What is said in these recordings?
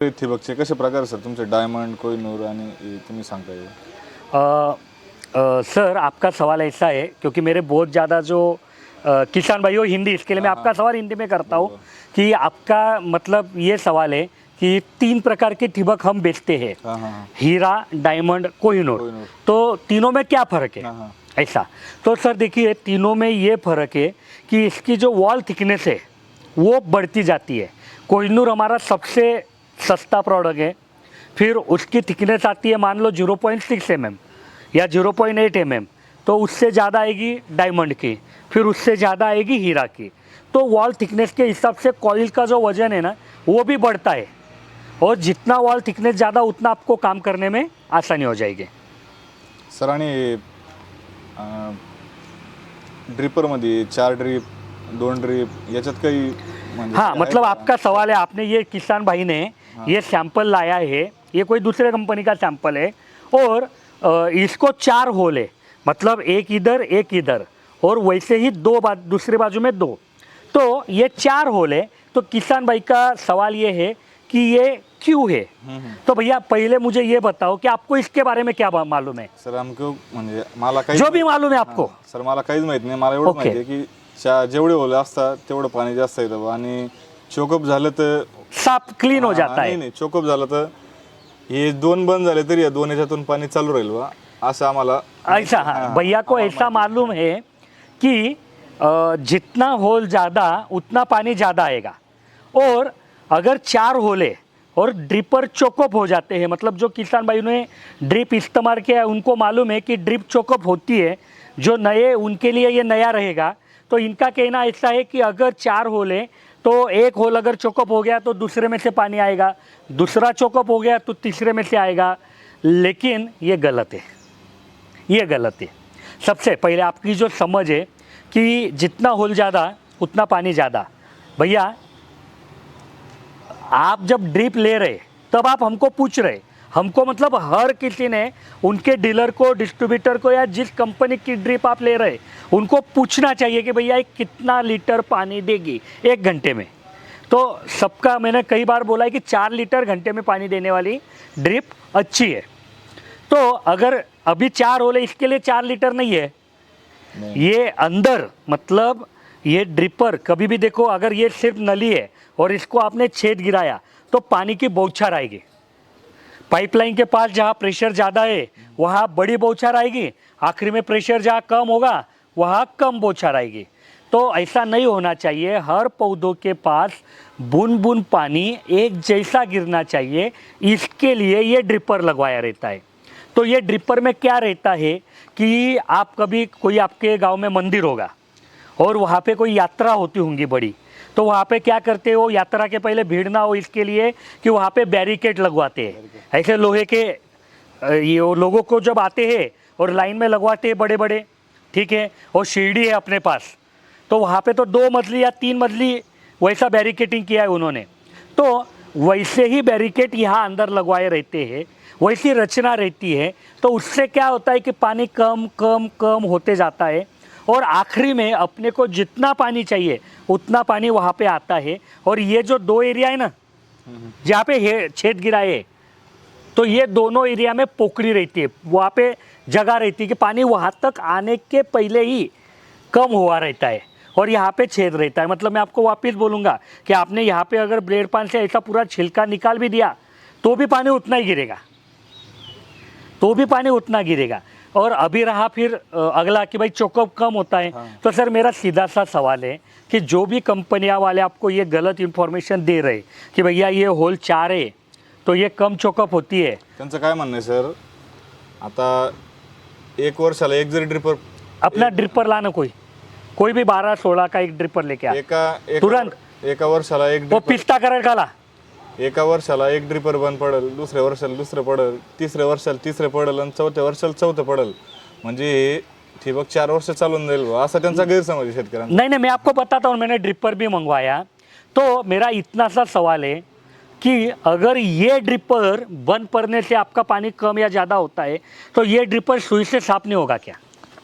ठिबकचे कसे प्रकार सर तुमचे डायमंड कोहिनूर आणि हे तुम्ही सांगता ये? सर आपका सवाल ऐसा है क्योंकि मेरे बहुत ज़्यादा जो किसान भाई हो हिंदी, इसके लिए मैं आपका सवाल हिंदी में करता हूँ कि आपका मतलब ये सवाल है कि 3 प्रकार के ठिबक हम बेचते हैं, हीरा, डायमंड, कोहिनूर। तो तीनों में क्या फ़र्क है? ऐसा तो सर देखिए, तीनों में ये फ़र्क है कि इसकी जो वॉल थिकनेस है वो बढ़ती जाती है। कोहिनूर हमारा सबसे सस्ता प्रोडक्ट है, फिर उसकी थिकनेस आती है मान लो 0.6 mm या 0.8 mm, तो उससे ज़्यादा आएगी डायमंड की, फिर उससे ज़्यादा आएगी हीरा की। तो वॉल थिकनेस के हिसाब से कॉइल का जो वज़न है ना वो भी बढ़ता है, और जितना वॉल थिकनेस ज़्यादा उतना आपको काम करने में आसानी हो जाएगी। सर आणि ड्रिपरमध्ये 4 ड्रिप 2 ड्रिप याच्यात काही म्हणजे हाँ, मतलब आपका सवाल है, आपने ये किसान भाई ने ये सैंपल लाया है, ये कोई दूसरे कंपनी का सैंपल है, और इसको 4 होल है, मतलब एक इधर और वैसे ही दूसरे बाजू में 2, तो ये 4 होल है। तो किसान भाई का सवाल ये है कि ये क्यों है। तो भैया पहले मुझे ये बताओ कि आपको इसके बारे में क्या मालूम है? सर हमको म्हणजे मला काही जो भी मालूम है आपको। सर मला काहीच माहित नाही, मला एवढं माहिती आहे की जेवढे होले असतात तेवढं पाणी जास्त येतं आणि चोकअप झालं तर साफ क्लीन हो जाता है। नाही चोकअप झालं तर हे 2 बंद झाले तरी या 2 याच्यातून पाणी चालू राहील बा असं आम्हाला ऐसा। हाँ, भैया को ऐसा मालूम है कि जितना होल ज़्यादा उतना पानी ज़्यादा आएगा, और अगर 4 होले और ड्रिपर चोकअप हो जाते हैं, मतलब जो किसान भाई ने ड्रिप इस्तेमाल किया है उनको मालूम है कि ड्रिप चोकअप होती है, जो नए उनके लिए ये नया रहेगा। तो इनका कहना ऐसा है कि अगर 4 होल है तो एक होल अगर चोकअप हो गया तो दूसरे में से पानी आएगा, दूसरा चोकअप हो गया तो तीसरे में से आएगा, लेकिन ये गलत है, ये गलत है। सबसे पहले आपकी जो समझ है कि जितना होल ज़्यादा उतना पानी ज़्यादा। भैया आप जब ड्रिप ले रहे तब आप हमको पूछ रहे, हमको मतलब हर किसी ने उनके डीलर को, डिस्ट्रीब्यूटर को, या जिस कंपनी की ड्रिप आप ले रहे उनको पूछना चाहिए कि भैया कितना लीटर पानी देगी 1 घंटे में। तो सबका मैंने कई बार बोला है कि 4 लीटर घंटे में पानी देने वाली ड्रिप अच्छी है। तो अगर अभी 4 होले, इसके लिए 4 लीटर नहीं है, ये अंदर मतलब ये ड्रिपर कभी भी देखो, अगर ये सिर्फ नली है और इसको आपने छेद गिराया तो पानी की बौछार आएगी। पाइपलाइन के पास जहाँ प्रेशर ज़्यादा है वहाँ बड़ी बौछार आएगी, आखिरी में प्रेशर जहाँ कम होगा वहाँ कम बौछार आएगी। तो ऐसा नहीं होना चाहिए, हर पौधों के पास बूंद बूंद पानी एक जैसा गिरना चाहिए, इसके लिए ये ड्रिपर लगवाया रहता है। तो ये ड्रिपर में क्या रहता है कि आप कभी कोई आपके गांव में मंदिर होगा और वहाँ पे कोई यात्रा होती होंगी बड़ी, तो वहाँ पे क्या करते हो, यात्रा के पहले भीड़ ना हो इसके लिए कि वहाँ पे बैरिकेड लगवाते हैं, ऐसे लोहे के, ये लोगों को जब आते हैं और लाइन में लगवाते हैं बड़े बड़े, ठीक है, और सीढ़ी है अपने पास, तो वहाँ पे तो 2 मंजिली या 3 मंजिली वैसा बैरिकेडिंग किया है उन्होंने। तो वैसे ही बैरिकेड यहाँ अंदर लगवाए रहते हैं, वैसी रचना रहती है। तो उससे क्या होता है कि पानी कम कम कम होते जाता है, और आखिरी में अपने को जितना पानी चाहिए उतना पानी वहाँ पे आता है। और ये जो 2 एरिया है ना जहाँ पे छेद गिराए, तो ये दोनों एरिया में पोकड़ी रहती है, वहाँ पे जगह रहती है कि पानी वहाँ तक आने के पहले ही कम हुआ रहता है, और यहाँ पे छेद रहता है। मतलब मैं आपको वापस बोलूँगा कि आपने यहाँ पे अगर ब्लेड पान से ऐसा पूरा छिलका निकाल भी दिया तो भी पानी उतना ही गिरेगा, तो भी पानी उतना गिरेगा। और अभी रहा फिर अगला कि भाई चोकअप कम होता है। तो सर मेरा सीधा सा सवाल है कि जो भी कंपनियां वाले आपको ये गलत इन्फॉर्मेशन दे रहे कि भैया ये होल 4 है तो ये कम चोकअप होती है, त्यांचं काय म्हणणं आहे सर, आता 1 वर्षाला एक जरी ड्रिपर अपना ड्रिपर लाना, कोई भी 12-16 का एक ड्रिपर लेके आ तुरंत, एका वर्षाला एक वो ड्रिपर, पिस्ता करेल काला, एका वर्षाला एक ड्रिपर बंद पडेल, दुसऱ्या वर्षाला दुसरं पडेल, तिसऱ्या वर्षाला तिसरं पडेल आणि चौथ्या वर्षाला चौथं पडेल, म्हणजे हे ठिबक 4 वर्ष चालून जाईल असा त्यांचा गैरसमज आहे शेतकऱ्यांचा। नहीं मैं आपको बताता हूँ, मैंने ड्रिपर भी मंगवाया। तो मेरा इतना सा सवाल है कि अगर ये ड्रिपर बंद पड़ने से आपका पानी कम या ज़्यादा होता है तो ये ड्रिपर सुई से साफ नहीं होगा क्या?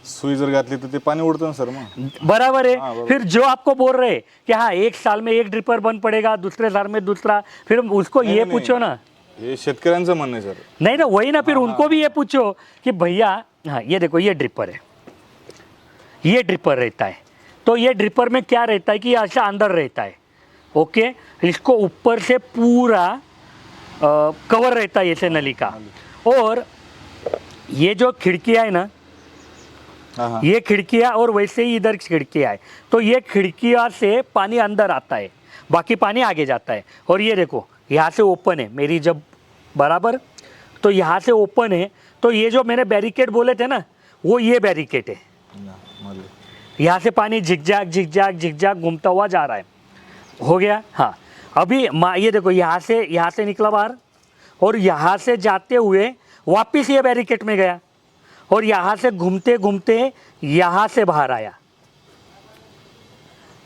सुई जर घातली तर ते पाणी उडतं ना सर मग. बराबर है। हाँ, बराबर। फिर जो आपको बोल रहे हैं कि हाँ 1 साल में 1 ड्रिपर बंद पड़ेगा, दूसरे साल में दूसरा, फिर उसको नहीं, ये नहीं, पूछो ना। हे शेतकऱ्यांचं म्हणणं आहे सर. नहीं ना, वही ना, फिर उनको भी ये पूछो कि भैया हाँ ये देखो ये ड्रिपर है, ये ड्रिपर रहता है, तो ये ड्रिपर में क्या रहता है कि ये ऐसा अंदर रहता है, ओके, इसको ऊपर से पूरा कवर रहता है ऐसे नली का, और ये जो खिड़कियाँ है ना, हाँ हाँ ये खिड़कियाँ और वैसे ही इधर खिड़कियाँ है, तो ये खिड़कियाँ से पानी अंदर आता है, बाकी पानी आगे जाता है। और ये देखो यहाँ से ओपन है मेरी जब बराबर, तो यहाँ से ओपन है, तो ये जो मैंने बैरिकेड बोले थे ना, वो ये बैरिकेड है। मान लो. यहाँ से पानी झिकझाक झिकझाक झिकझाक घूमता हुआ जा रहा है। हो गया। हाँ अभी ये देखो यहाँ से निकला बाहर, और यहाँ से जाते हुए वापस ये बैरिकेड में गया, और यहाँ से घूमते घूमते यहाँ से बाहर आया।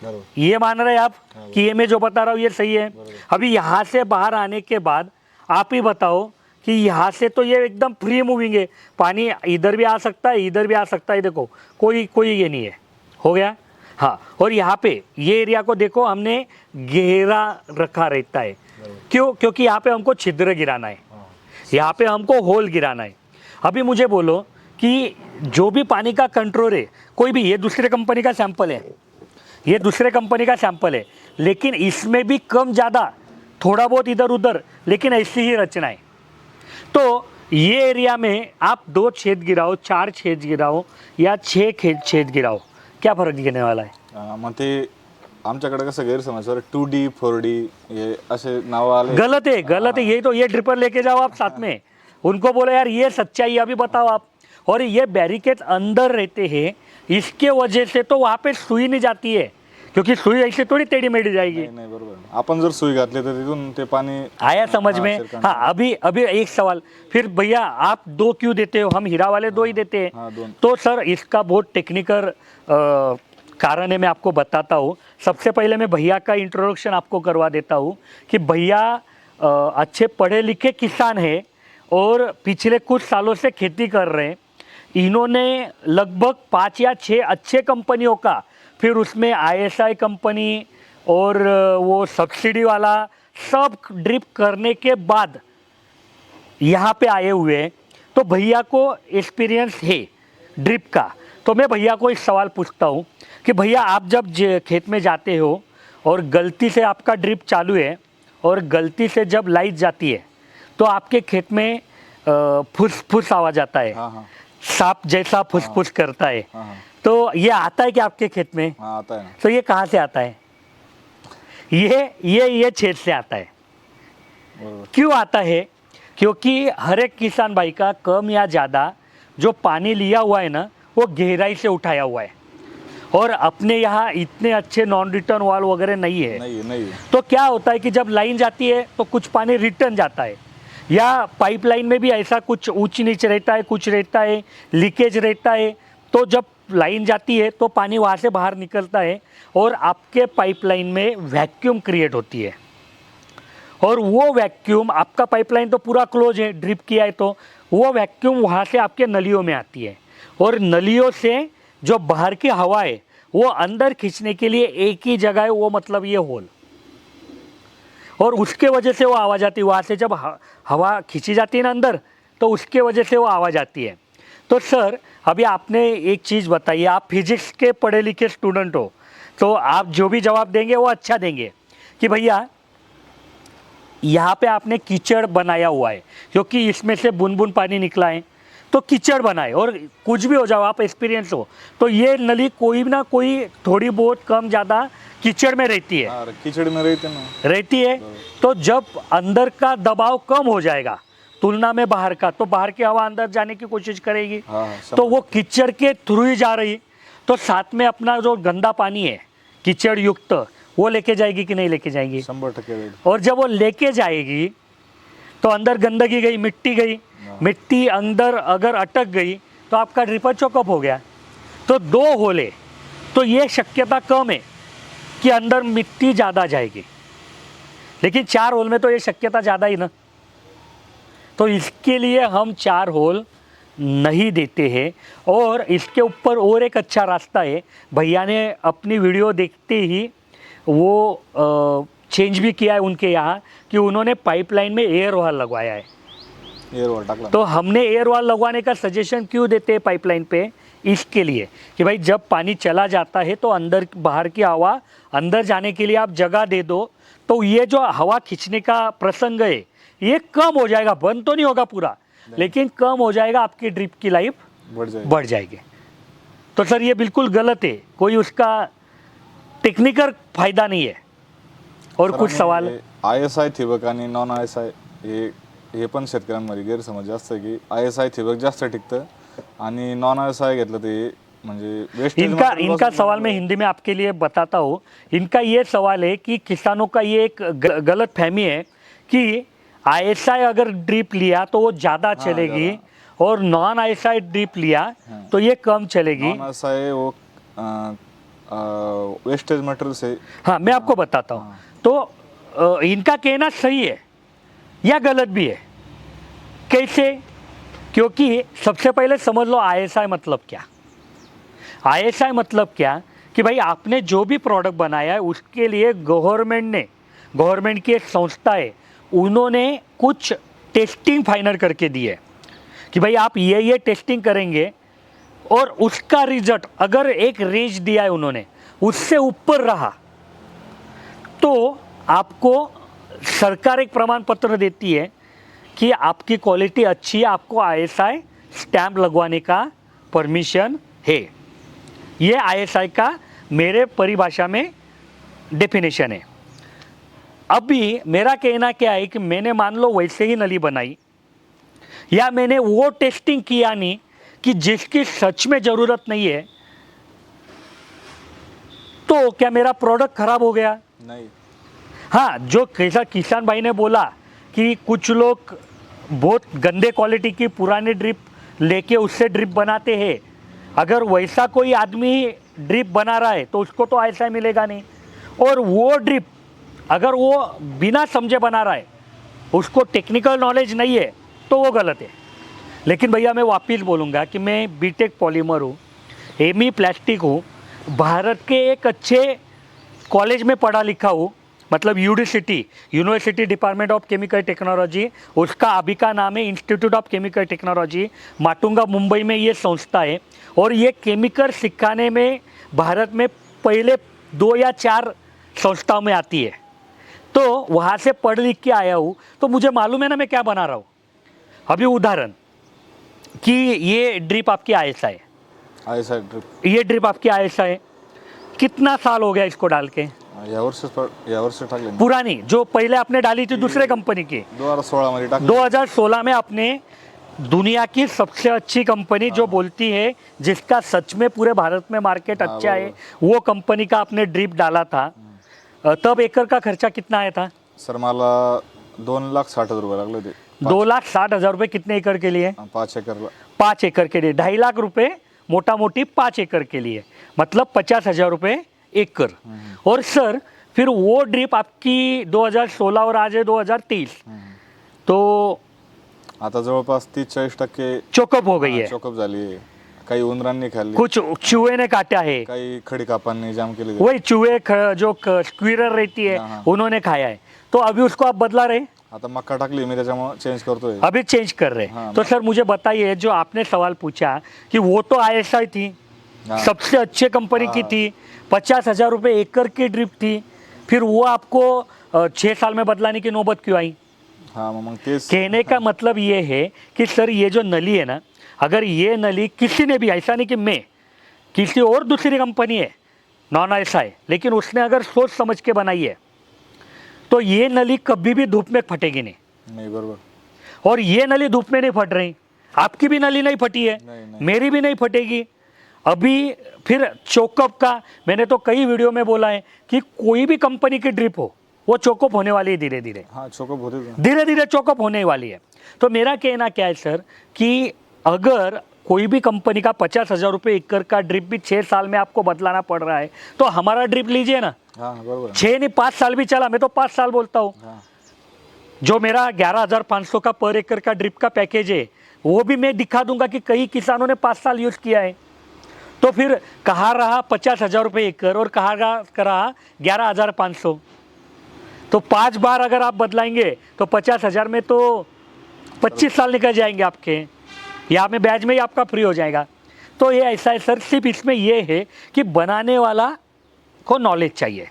बरोबर. ये मान रहे हैं आप कि ये मैं जो बता रहा हूँ ये सही है? अभी यहाँ से बाहर आने के बाद आप ही बताओ कि यहाँ से तो ये एकदम फ्री मूविंग है, पानी इधर भी आ सकता है, इधर भी आ सकता है, देखो कोई ये नहीं है। हो गया। हाँ, और यहाँ पे ये एरिया को देखो हमने गहरा रखा रहता है, क्यों? क्योंकि यहाँ पे हमको छिद्र गिराना है, यहाँ पे हमको होल गिराना है। अभी मुझे बोलो कि जो भी पानी का कंट्रोल है, कोई भी, ये दूसरे कंपनी का सैंपल है, ये दूसरे कंपनी का सैंपल है, लेकिन इसमें भी कम ज़्यादा थोड़ा बहुत इधर उधर, लेकिन ऐसी ही रचना है। तो ये एरिया में आप 2 छेद गिराओ, 4 छेद गिराओ या 6 छेद गिराओ, क्या फरक दिखने वाला है? मग ते आमच्याकडे कसं गैरसमज सर 2D 4D हे असे नाव आले. गलत है, गलत है। ये तो ये ड्रिपर लेके जाओ आप साथ में, उनको बोलो यार ये सच्चाई अभी बताओ आप। और ये बैरिकेड अंदर रहते हैं, इसके वजह से तो वहाँ पे सुई नहीं जाती है, क्योंकि सुई ऐसे थोड़ी टेढ़ी मेढ़ी जाएगी। नाही बरोबर. आपण जर सुई घातली तर तिथून ते पाणी आया समझ में? sir, हाँ अभी एक सवाल, फिर भैया आप 2 क्यों देते हो? हम हीरा वाले 2 ही देते हैं। हाँ, 2. तो सर इसका बहुत टेक्निकल कारण है, मैं आपको बताता हूँ। सबसे पहले मैं भैया का इंट्रोडक्शन आपको करवा देता हूँ कि भैया अच्छे पढ़े लिखे किसान हैं और पिछले कुछ सालों से खेती कर रहे हैं। इन्होंने लगभग 5 या 6 अच्छे कंपनियों का, फिर उसमें ISI कंपनी और वो सब्सिडी वाला सब ड्रिप करने के बाद यहाँ पे आए हुए हैं। तो भैया को एक्सपीरियंस है ड्रिप का। तो मैं भैया को एक सवाल पूछता हूँ कि भैया आप जब खेत में जाते हो और गलती से आपका ड्रिप चालू है और गलती से जब लाइट जाती है तो आपके खेत में फुस फुस आवाज आता है, हाँ हाँ सांप जैसा फुस फुस करता है। हाँ हाँ तो ये आता है कि आपके खेत में? हाँ आता है ना. तो ये कहाँ से आता है? ये छेद से आता है। बरोबर. क्यों आता है? क्योंकि हर एक किसान भाई का कम या ज़्यादा जो पानी लिया हुआ है ना, वो गहराई से उठाया हुआ है, और अपने यहाँ इतने अच्छे नॉन रिटर्न वाल वगैरह नहीं है। नहीं. तो क्या होता है कि जब लाइन जाती है तो कुछ पानी रिटर्न जाता है, या पाइपलाइन में भी ऐसा कुछ ऊंच नीच रहता है, कुछ रहता है, लीकेज रहता है। तो जब लाइन जाती है तो पानी वहाँ से बाहर निकलता है और आपके पाइपलाइन में वैक्यूम क्रिएट होती है, और वो वैक्यूम, आपका पाइपलाइन तो पूरा क्लोज है, ड्रिप किया है, तो वो वैक्यूम वहाँ से आपके नलियों में आती है, और नलियों से जो बाहर की हवा है वो अंदर खींचने के लिए एक ही जगह है, वो मतलब ये होल, और उसके वजह से वो आवाज़ आती है। वहाँ से जब हवा खींची जाती है ना अंदर, तो उसके वजह से वो आवाज़ आती है। तो सर अभी आपने एक चीज़ बताई, आप फिजिक्स के पढ़े लिखे स्टूडेंट हो, तो आप जो भी जवाब देंगे वो अच्छा देंगे कि भैया यहाँ पे आपने कीचड़ बनाया हुआ है, क्योंकि इसमें से बूंद बूंद पानी निकला है, तो कीचड़ बनाए, और कुछ भी हो जाओ, आप एक्सपीरियंस हो, तो ये नली कोई ना कोई थोड़ी बहुत कम ज़्यादा कीचड़ में रहती है, हाँ कीचड़ में रहती है। तो जब अंदर का दबाव कम हो जाएगा तुलना में बाहर का, तो बाहर की हवा अंदर जाने की कोशिश करेगी, तो वो कीचड़ के थ्रू ही जा रही, तो साथ में अपना जो गंदा पानी है कीचड़ युक्त, वो लेके जाएगी कि नहीं लेके जाएगी? 100%. और जब वो लेके जाएगी तो अंदर गंदगी गई, मिट्टी गई, मिट्टी अंदर अगर अटक गई तो आपका ड्रिपर चौकअप हो गया। तो 2 होले, तो ये शक्यता कम है कि अंदर मिट्टी ज़्यादा जाएगी, लेकिन 4 होल में तो ये शक्यता ज़्यादा ही ना। तो इसके लिए हम 4 होल नहीं देते हैं। और इसके ऊपर और एक अच्छा रास्ता है, भैया ने अपनी वीडियो देखते ही वो चेंज भी किया है उनके यहाँ कि उन्होंने पाइपलाइन में एयर वॉल लगवाया है। एअर वॉल टाकला तो हमने एयर वॉल लगवाने का सजेशन क्यों देते हैं पाइपलाइन पे, इसके लिए कि भाई जब पानी चला जाता है तो अंदर बाहर की हवा अंदर जाने के लिए आप जगह दे दो, तो ये जो हवा खींचने का प्रसंग है ये कम हो जाएगा। बंद तो नहीं होगा पूरा, लेकिन कम हो जाएगा, आपकी ड्रिप की लाइफ बढ़ जाएगी। तो सर ये बिल्कुल गलत है, कोई उसका टेक्निकल फायदा नहीं है। और कुछ सवाल ISI ठिबक आणि नॉन ISI हे पण शेतकऱ्यांमध्ये गैरसमज जास्त आहे की ISI ठिबक जास्त टिकतं आणि नॉन ISI घेतलं ते म्हणजे वेस्टेज इनका सवाल मैं हिंदी में आपके लिए बताता हूँ। इनका ये सवाल है कि किसानों का ये एक गलत फहमी है कि ISI अगर ड्रिप लिया तो वो ज़्यादा चलेगी और नॉन ISI ड्रिप लिया तो ये कम चलेगी। नॉन ISI वो वेस्टेज मटेरियल से। हाँ मैं आपको बताता हूँ। तो इनका कहना सही है या गलत भी है। कैसे? क्योंकि सबसे पहले समझ लो ISI मतलब क्या। ISI मतलब क्या कि भाई आपने जो भी प्रोडक्ट बनाया है उसके लिए गवर्नमेंट की एक संस्था है, उन्होंने कुछ टेस्टिंग फाइनल करके दी है कि भाई आप ये टेस्टिंग करेंगे और उसका रिजल्ट अगर एक रेंज दिया है उन्होंने उससे ऊपर रहा तो आपको सरकार एक प्रमाण पत्र देती है कि आपकी क्वालिटी अच्छी है, आपको ISI स्टैम्प लगवाने का परमिशन है। ये ISI का मेरे परिभाषा में डेफिनेशन है। अभी मेरा कहना क्या है कि मैंने मान लो वैसे ही नली बनाई या मैंने वो टेस्टिंग किया नहीं कि जिसकी सच में ज़रूरत नहीं है, तो क्या मेरा प्रोडक्ट खराब हो गया? नहीं। हाँ, जो किसान भाई ने बोला कि कुछ लोग बहुत गंदे क्वालिटी की पुरानी ड्रिप लेके उससे ड्रिप बनाते हैं, अगर वैसा कोई आदमी ड्रिप बना रहा है तो उसको तो ISI मिलेगा नहीं। और वो ड्रिप अगर वो बिना समझे बना रहा है, उसको टेक्निकल नॉलेज नहीं है, तो वो गलत है। लेकिन भैया मैं वापिस बोलूँगा कि मैं BTech पॉलीमर हूँ, ME प्लास्टिक हूँ, भारत के एक अच्छे कॉलेज में पढ़ा लिखा हूँ, मतलब UDCT university department of chemical technology, उसका अभी का नाम है institute of chemical technology, Matunga Mumbai में ये संस्था है। और ये केमिकल सिखाने में भारत में पहले 2 या 4 संस्थाओं में आती है। तो वहाँ से पढ़ लिख के आया हूँ, तो मुझे मालूम है ना मैं क्या बना रहा हूँ। अभी उदाहरण कि ये ड्रिप आपकी ISI है, ISI ड्रिप, ये ड्रिप आपकी ISI है। कितना साल हो गया इसको डाल के? या वर्ष टाकले पुरानी जो पहले आपने डाली थी दूसरे कंपनी की 2016 मध्ये टाकली। 2016 में आपने दुनिया की सबसे अच्छी कंपनी जो बोलती है, जिसका सच में पूरे भारत में मार्केट अच्छा है, वो कंपनी का आपने ड्रिप डाला था। तब एकड़ का खर्चा कितना आया था? सर मला 2,60,000 रुपये लागले होते। 2,60,000 रुपये कितने एकड़ के लिए? 5 एकरला। 5 एकड़ के लिए 2.5 लाख रुपए मोटा मोटी 5 एकड़ के लिए, मतलब 50,000 रुपये एकड़। और सर फिर वो ड्रिप आपकी 2016 और आज है 2023, तो आता जवळपास 30-40% चोकअप हो गई है। चोकअप झाली आहे। काही उंदरांनी खाल्ली, कुछ चूहे ने काटा है, काही खडी कापांनी जाम केले। वही चूहे जो स्क्विरर रहती है उन्होंने खाया है। तो अभी उसको आप बदला रहे? आता मक्का टाकली मी, त्याच्यामुळे चेंज करतोय। अभी चेंज कर रहे। तो सर मुझे बताइए, जो आपने सवाल पूछा कि वो तो ISI थी, सबसे अच्छे कंपनी की थी, 50,000 रुपये एकड़ की ड्रिप थी, फिर वो आपको 6 साल में बदलाने की नौबत क्यों आई? हाँ, मग तेच कहने का मतलब ये है कि सर ये जो नली है ना, अगर ये नली किसी ने भी, ऐसा नहीं कि मैं, किसी और दूसरी कंपनी है नॉन ISI, लेकिन उसने अगर सोच समझ के बनाई है तो ये नली कभी भी धूप में फटेगी नहीं। बरोबर। और ये नली धूप में नहीं फट रही, आपकी भी नली नहीं फटी है, नहीं। मेरी भी नहीं फटेगी। अभी फिर चोकअप का मैंने तो कई वीडियो में बोला है कि कोई भी कंपनी की ड्रिप हो वो चोकअप होने वाली है धीरे धीरे। हाँ, चोकअप होते हैं। धीरे धीरे चोकअप होने वाली है। तो मेरा कहना क्या है सर कि अगर कोई भी कंपनी का 50,000 रुपये एकड़ का ड्रिप भी 6 साल में आपको बदलाना पड़ रहा है, तो हमारा ड्रिप लीजिए ना। हाँ, बरोबर। 6 नहीं 5 साल भी चला, मैं तो 5 साल बोलता हूँ। हाँ। जो मेरा 11,500 का पर एकड़ का ड्रिप का पैकेज है वो भी मैं दिखा दूंगा कि कई किसानों ने 5 साल यूज़ किया है। तो फिर कहाँ रहा 50,000 रुपये एकड़ और कहाँ रहा 11,500। तो 5 बार अगर आप बदलाएंगे तो 50,000 में तो 25 साल निकल जाएंगे आपके, यहाँ में ब्याज में ही आपका फ्री हो जाएगा। तो ये ऐसा है सर, सिर्फ इसमें ये है कि बनाने वाला को नॉलेज चाहिए।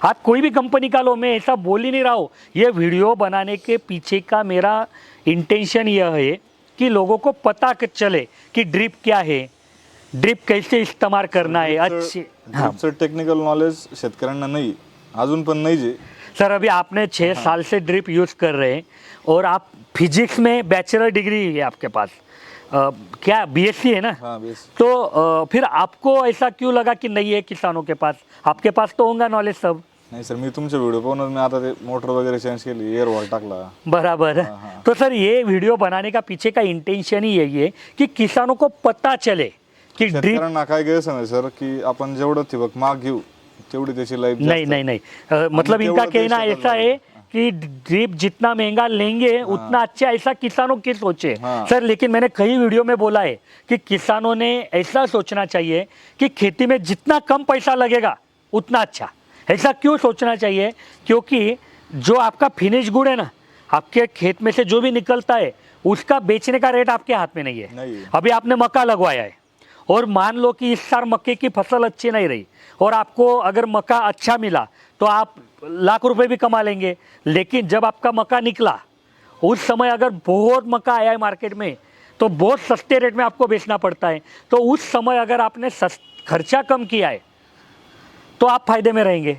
आप कोई भी कंपनी का लो, मैं ऐसा बोल ही नहीं रहा हूँ। ये वीडियो बनाने के पीछे का मेरा इंटेंशन यह है कि लोगों को पता चले कि ड्रिप क्या है, ड्रिप कैसे इस्तेमाल करना है। अच्छे ड्रिपचं टेक्निकल नॉलेज शेतकऱ्यांना नाही, अजून पण नाही जे। सर अभी आपने 6 साल से ड्रिप यूज़ कर रहे हैं और आप फिजिक्स में बैचलर डिग्री है आपके पास, क्या बीएससी है ना? हाँ बेस। तो फिर आपको ऐसा क्यों लगा कि नहीं है किसानों के पास? आपके पास तो होगा नॉलेज सब। नाही सर, मी तुमचे व्हिडिओ पाहूनच मी आता ते मोटर वगैरे चेंज केली, एअर वॉल टाकला। बराबर है। तो सर ये वीडियो बनाने का पीछे का इंटेंशन ही यही है कि किसानों को पता चले कि ड्रिप। शेतकऱ्यांना काय गैरसमज सर की आपण जेवढं ठिबक महाग घेऊ तेवढी त्याची लाईफ नहीं नहीं नहीं, मतलब हम इनका केवल कहना देश ऐसा है कि ड्रिप जितना महंगा लेंगे उतना अच्छा, ऐसा किसानों की सोच है। हाँ। सर लेकिन मैंने कई वीडियो में बोला है कि किसानों ने ऐसा सोचना चाहिए कि खेती में जितना कम पैसा लगेगा उतना अच्छा। ऐसा क्यों सोचना चाहिए? क्योंकि जो आपका फिनिश गुड है ना, आपके खेत में से जो भी निकलता है उसका बेचने का रेट आपके हाथ में नहीं है। नहीं। अभी आपने मक्का लगवाया है और मान लो कि इस साल मक्के की फसल अच्छी नहीं रही और आपको अगर मक्का अच्छा मिला तो आप लाख रुपए भी कमा लेंगे। लेकिन जब आपका मक्का निकला उस समय अगर बहुत मक्का आया है मार्केट में तो बहुत सस्ते रेट में आपको बेचना पड़ता है। तो उस समय अगर आपने खर्चा कम किया है तो आप फायदे में रहेंगे।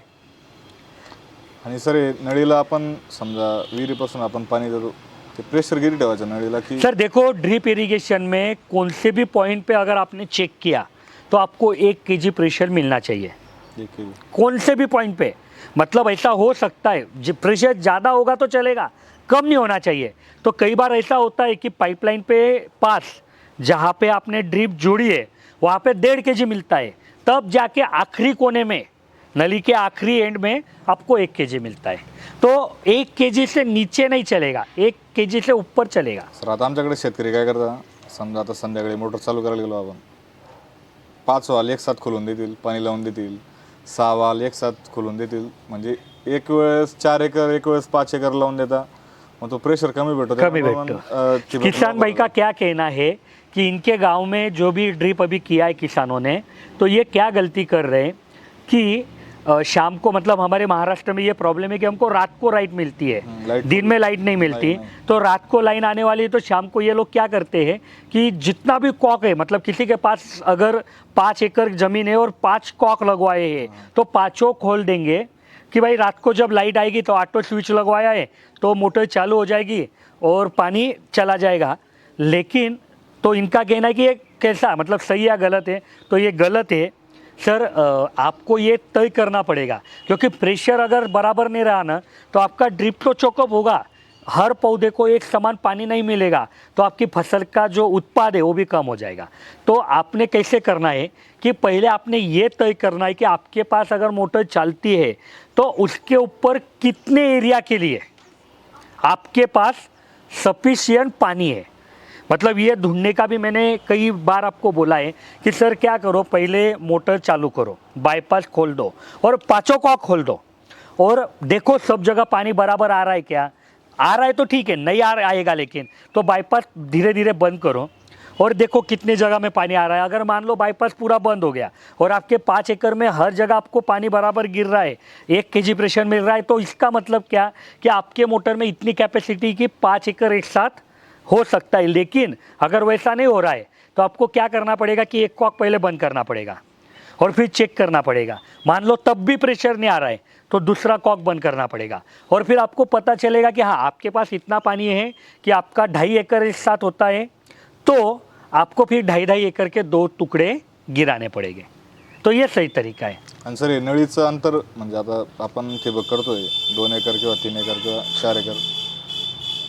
आणि सर हे नळीला आपण समजा विहिरीपासून आपण पाणी देतो, ते प्रेशर गिरी ठेवायचं नळीला की सर देखो, ड्रिप इरिगेशन में कौन से भी पॉइंट पे अगर आपने चेक किया तो आपको 1 kg प्रेशर मिलना चाहिए। देखिए कौन से भी पॉइंट पे, मतलब ऐसा हो सकता है प्रेशर ज़्यादा होगा तो चलेगा, कम नहीं होना चाहिए। तो कई बार ऐसा होता है कि पाइपलाइन पे पास जहाँ पे आपने ड्रिप जोड़ी है वहाँ पे 1.5 kg मिलता है, तब जाके आखिरी कोने में नली के आखिरी एंड में आपको 1 kg मिलता है। तो 1 kg से नीचे नहीं चलेगा, 1 kg से ऊपर चलेगा। सर आता आमच्याकडे शेतकरी काय करतात, समजा आता संध्याकाळी मोटर चालू करायला गेलो आपण, 5 वाल एक साथ खोलून देतील, पाणी लावून देतील, 6 वाल एक साथ खोलून देतील, म्हणजे एक वेळेस 4 एकर एक वेळेस 5 एकर लावून देता, मग तो प्रेशर कमी भेटतो। कमी भेटतो। किसान भाई का क्या कहना है कि इनके गांव में जो भी ड्रिप अभी किया है किसानों ने, तो ये क्या गलती कर रहे हैं कि शाम को, मतलब हमारे महाराष्ट्र में ये प्रॉब्लम है कि हमको रात को लाइट मिलती है, दिन में लाइट नहीं मिलती। तो रात को लाइन आने वाली है तो शाम को ये लोग क्या करते हैं कि जितना भी कॉक है, मतलब किसी के पास अगर 5 एकड़ ज़मीन है और 5 कॉक लगवाए हैं तो पाँचों खोल देंगे कि भाई रात को जब लाइट आएगी तो ऑटो स्विच लगवाया है तो मोटर चालू हो जाएगी और पानी चला जाएगा। लेकिन तो इनका कहना है कि ये कैसा, मतलब सही या गलत है? तो ये गलत है सर। आपको ये तय करना पड़ेगा, क्योंकि प्रेशर अगर बराबर नहीं रहा ना तो आपका ड्रिप तो चोकअप होगा, हर पौधे को एक समान पानी नहीं मिलेगा तो आपकी फसल का जो उत्पाद है वो भी कम हो जाएगा। तो आपने कैसे करना है कि पहले आपने ये तय करना है कि आपके पास अगर मोटर चलती है तो उसके ऊपर कितने एरिया के लिए आपके पास सफिशिएंट पानी है। मतलब ये ढूंढने का भी मैंने कई बार आपको बोला है कि सर क्या करो, पहले मोटर चालू करो, बाईपास खोल दो और 5 कॉक खोल दो और देखो सब जगह पानी बराबर आ रहा है क्या। आ रहा है तो ठीक है, नहीं आएगा लेकिन तो बाईपास धीरे धीरे बंद करो और देखो कितने जगह में पानी आ रहा है। अगर मान लो बाईपास पूरा बंद हो गया और आपके 5 एकड़ में हर जगह आपको पानी बराबर गिर रहा है, 1 kg प्रेशर मिल रहा है, तो इसका मतलब क्या कि आपके मोटर में इतनी कैपेसिटी की 5 एकड़ एक साथ हो सकता है। लेकिन अगर वैसा नहीं हो रहा है तो आपको क्या करना पड़ेगा कि 1 कॉक पहले बंद करना पड़ेगा और फिर चेक करना पड़ेगा। मान लो तब भी प्रेशर नहीं आ रहा है तो दूसरा कॉक बंद करना पड़ेगा और फिर आपको पता चलेगा कि हाँ आपके पास इतना पानी है कि आपका 2.5 एकड़ एक साथ होता है, तो आपको फिर 2.5 एकड़ के 2 टुकड़े गिराने पड़ेंगे। तो ये सही तरीका है। आणि सर हे नळीचं अंतर म्हणजे आता आपण ठिबक करतोय 2 एकर किंवा 3 एकर किंवा 4 एकर,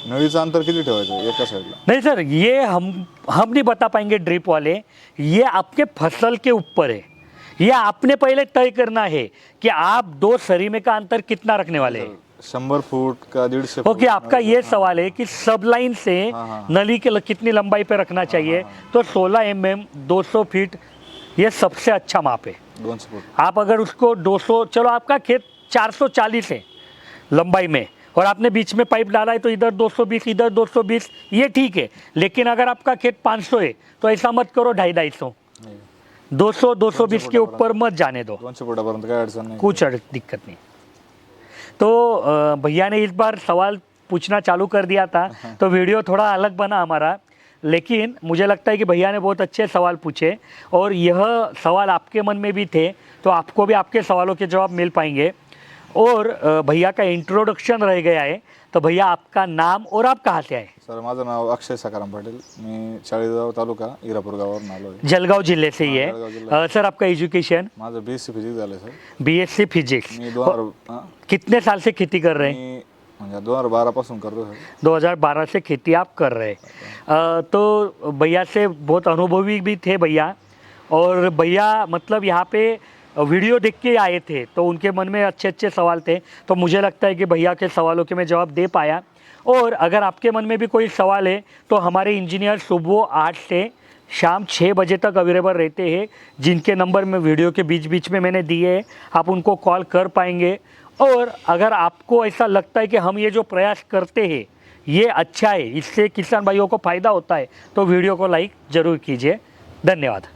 नळीचं अंतर किती ठेवायचं एका साईडला? नहीं सर, ये हम नहीं बता पाएंगे ड्रिप वाले, ये आपके फसल के ऊपर है। ये आपने पहले तय करना है कि आप 2 सरीमे का अंतर कितना रखने वाले हैं। 100 फूट का 150 ओके, आपका ये सवाल है कि सब लाइन से हाँ, हाँ। नली के कितनी लंबाई पे रखना चाहिए। तो 16 mm 200 फीट ये सबसे अच्छा माप है। 200 फूट। आप अगर उसको 200, चलो आपका खेत 440 है लंबाई में और आपने बीच में पाइप डाला है तो इधर 220 इधर 220, ये ठीक है। लेकिन अगर आपका खेत 500 है तो ऐसा मत करो 250 नाही. 200 220 के ऊपर मत जाने दो, 200 फुटापर्यंत काय अडचण नाही. कुछ दिक्कत नहीं। तो भैया ने इस बार सवाल पूछना चालू कर दिया था तो वीडियो थोड़ा अलग बना हमारा, लेकिन मुझे लगता है कि भैया ने बहुत अच्छे सवाल पूछे और यह सवाल आपके मन में भी थे तो आपको भी आपके सवालों के जवाब मिल पाएंगे। और भैया का इंट्रोडक्शन रह गया है, तो भैया आपका नाम और आप कहाँ से आए? सर माझं नाव अक्षय सकाराम पाटील, मी चाळीसगाव तालुका इरापूर गावावरून आलो आहे. जलगांव जिले से ही जळगाव जिल्हा. है। सर आपका एजुकेशन? माझं BSc फिजिक्स झालं सर. BSc physics. मी 2000 कितने साल से खेती कर रहे हैं? मी म्हणजे 2012 पासून करतो सर. 2012 से खेती आप कर रहे हैं। तो भैया से बहुत अनुभवी भी थे भैया, और भैया मतलब यहाँ पे वीडियो देख के आए थे तो उनके मन में अच्छे अच्छे सवाल थे, तो मुझे लगता है कि भैया के सवालों के मैं जवाब दे पाया। और अगर आपके मन में भी कोई सवाल है तो हमारे इंजीनियर सुबह 8 से शाम 6 बजे तक अवेलेबल रहते हैं, जिनके नंबर में वीडियो के बीच बीच में मैंने दिए हैं, आप उनको कॉल कर पाएंगे। और अगर आपको ऐसा लगता है कि हम ये जो प्रयास करते हैं ये अच्छा है, इससे किसान भाइयों को फ़ायदा होता है, तो वीडियो को लाइक ज़रूर कीजिए। धन्यवाद।